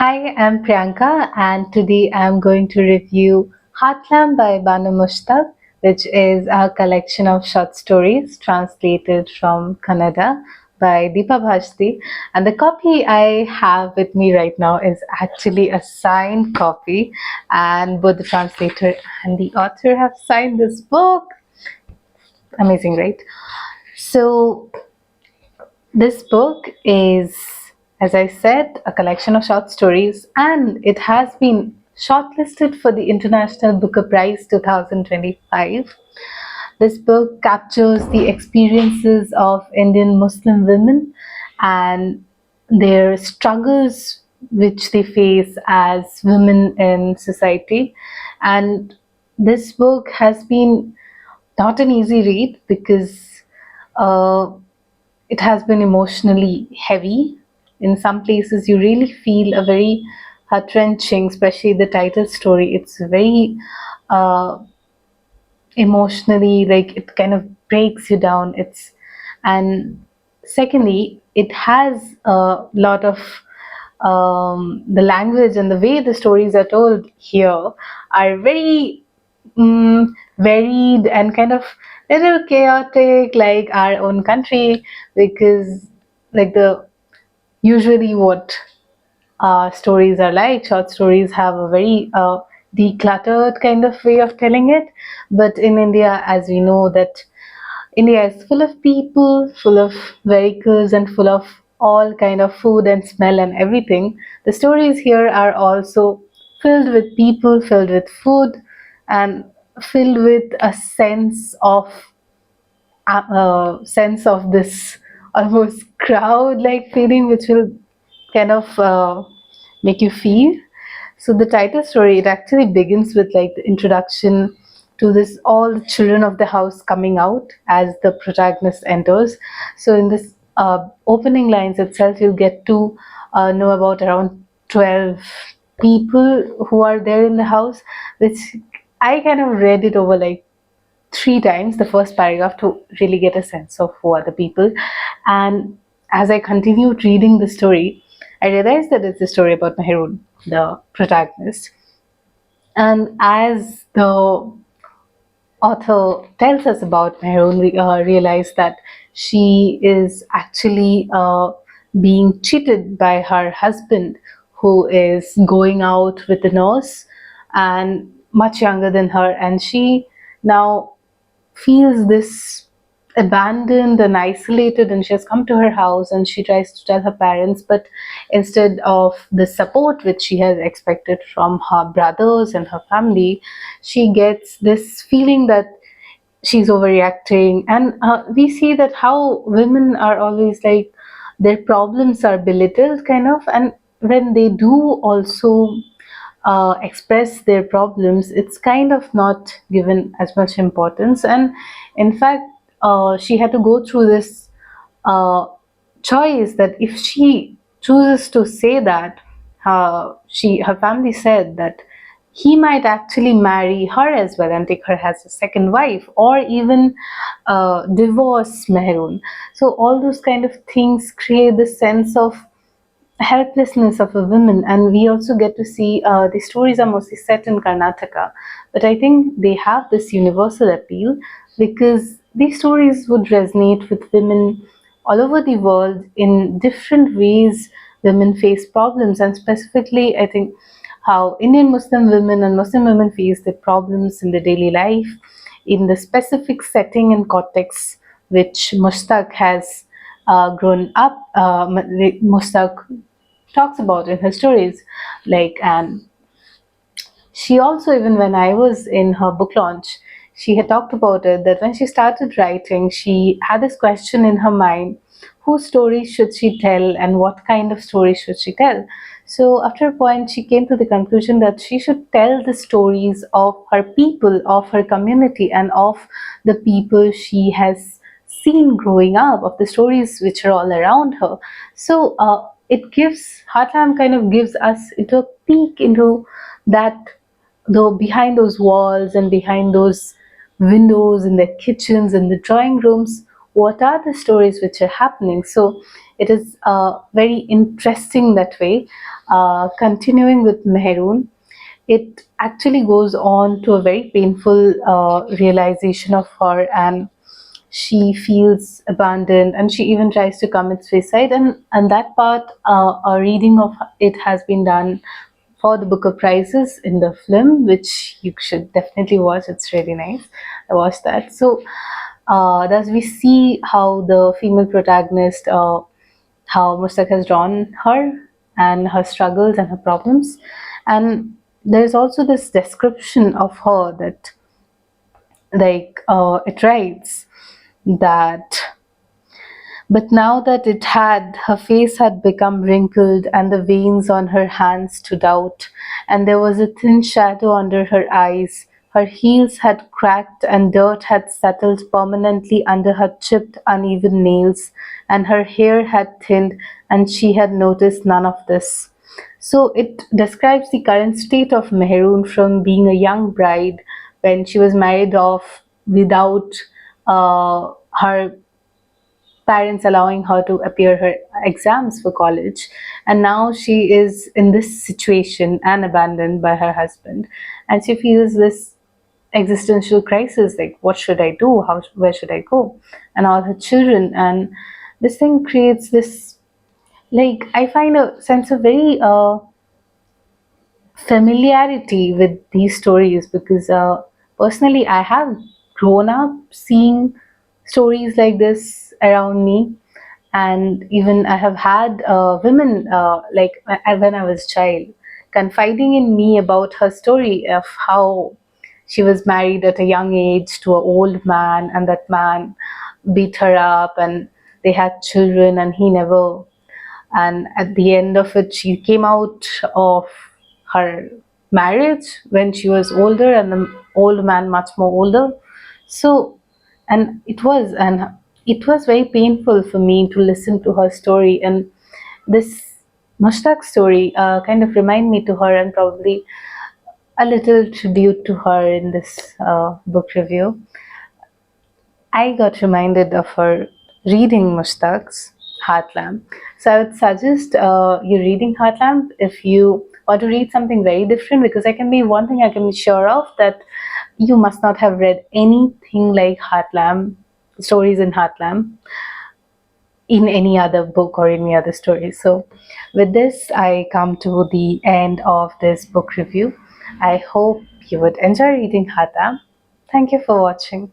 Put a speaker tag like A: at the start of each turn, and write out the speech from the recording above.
A: Hi, I'm Priyanka, and today I'm going to review Heartland by Banu Mushtaq, which is a collection of short stories translated from Kannada by Deepa Bhashti. And the copy I have with me right now is actually a signed copy, and both the translator and the author have signed this book. Amazing, right? So, this book is, as I said, a collection of short stories, and it has been shortlisted for the International Booker Prize 2025. This book captures the experiences of Indian Muslim women and their struggles which they face as women in society. And this book has been not an easy read because uh, it has been emotionally heavy. In some places, you really feel a very heart wrenching, especially the title story. It's very uh, emotionally, like it kind of breaks you down. And secondly, it has a lot of the language and the way the stories are told here are very varied and kind of little chaotic like our own country, because like the usually what stories are like, short stories have a very decluttered kind of way of telling it. But in India, as we know that India is full of people, full of vehicles, and full of all kind of food and smell and everything. The stories here are also filled with people, filled with food, and filled with a sense of this almost crowd-like feeling, which will kind of make you feel. So the title story, it actually begins with like the introduction to this all the children of the house coming out as the protagonist enters. So in this opening lines itself, you'll get to know about around 12 people who are there in the house, which I kind of read it over like three times, the first paragraph, to really get a sense of who are the people. And as I continued reading the story, I realized that it's a story about Mehrun, the protagonist. And as the author tells us about Mehrun, we realize that she is actually being cheated by her husband, who is going out with a nurse and much younger than her. And she now feels this abandoned and isolated, and she has come to her house and she tries to tell her parents, but instead of the support which she has expected from her brothers and her family, she gets this feeling that she's overreacting. And we see that how women are always like their problems are belittled kind of, and when they do also express their problems, it's kind of not given as much importance. And in fact, she had to go through this uh, choice that if she chooses to say that, her family said that he might actually marry her as well and take her as a second wife, or even divorce Mehrun. So all those kind of things create this sense of helplessness of a woman. And we also get to see the stories are mostly set in Karnataka, but I think they have this universal appeal because these stories would resonate with women all over the world in different ways. Women face problems, and specifically I think how Indian Muslim women and Muslim women face their problems in their daily life in the specific setting and context which Mushtaq has grown up. Mushtaq talks about in her stories, like, and she also, even when I was in her book launch, she had talked about it, that when she started writing, she had this question in her mind: whose story should she tell and what kind of story should she tell? So after a point, she came to the conclusion that she should tell the stories of her people, of her community, and of the people she has seen growing up, of the stories which are all around her. So it gives, Heartland kind of gives us into a peek into that, though behind those walls and behind those windows in the kitchens and the drawing rooms, what are the stories which are happening. So it is very interesting that way. Continuing with Mehrun, it actually goes on to a very painful realization of her, and she feels abandoned, and she even tries to commit suicide. And that part, a reading of it has been done for the Booker Prizes in the film, which you should definitely watch. It's really nice. I watched that. So thus we see how the female protagonist, how Mustak has drawn her and her struggles and her problems. And there's also this description of her that, like, it writes that, but now that it had, her face had become wrinkled, and the veins on her hands stood out, and there was a thin shadow under her eyes. Her heels had cracked, and dirt had settled permanently under her chipped, uneven nails, and her hair had thinned, and she had noticed none of this. So it describes the current state of Mehrun from being a young bride when she was married off without her parents allowing her to appear her exams for college, and now she is in this situation and abandoned by her husband, and she feels this existential crisis, like, what should I do, how, where should I go, and all her children. And this thing creates this, like, I find a sense of very familiarity with these stories, because personally I have grown up seeing stories like this around me, and even I have had women, like, when I was a child, confiding in me about her story of how she was married at a young age to an old man, and that man beat her up, and they had children, and he never, and at the end of it she came out of her marriage when she was older, and the old man much more older. So, and it was very painful for me to listen to her story, and this Mushtaq story kind of remind me to her, and probably a little tribute to her in this book review. I got reminded of her reading Mushtaq's Heartland. So I would suggest you reading Heartland if you want to read something very different, because I can be one thing I can be sure of, that you must not have read anything like Heartland, stories in Heartland, in any other book or any other story. So with this, I come to the end of this book review. I hope you would enjoy reading Heartland. Thank you for watching.